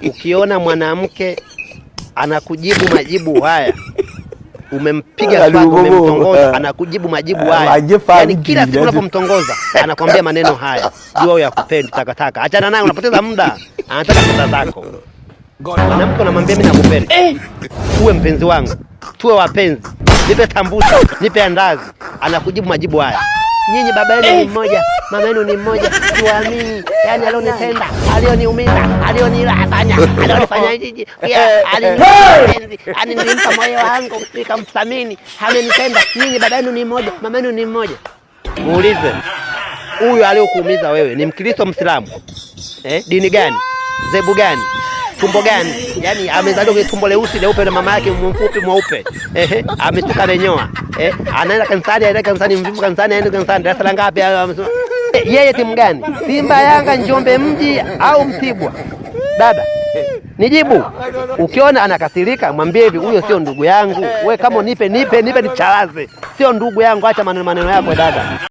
Ukiona mwanamke anakujibu majibu haya, umempiga swali, umemtongoza, anakujibu majibu haya, yani kila siku unapomtongoza anakwambia maneno haya, jua ya kupendi takataka, achana naye, unapoteza muda, anataka pesa zako. Mwanamke unamwambia mimi nakupenda, uwe mpenzi wangu, tuwe wapenzi, nipe sambusa, nipe andazi, anakujibu majibu haya, nyinyi baba yenu ni mmoja, mama yenu ni mmoja, siwaamini, yani alionitenda, alioniumiza, alionilafanya, alionifanya hivi, nilimpa moyo wangu, nikamthamini, amenitenda, nyinyi baba yenu ni mmoja, mama yenu ni mmoja. Muulize, huyu aliyokuumiza wewe ni Mkristo Mwislamu? Dini gani? Zebu gani? Tumbo gani? Yani amezaliwa kwa tumbo leusi leupe na mama yake mfupi mweupe. Ametuka menyoa. Anaenda kanisani, mvivu kanisani, aende kanisani. Darasa la ngapi? Yeye timu gani? Simba, Yanga, Njombe Mji au Mtibwa? Dada, nijibu. Ukiona anakasirika, mwambie hivi, huyo sio ndugu yangu. Wewe kama nipe nicharaze. Sio ndugu yangu, acha maneno yako dada.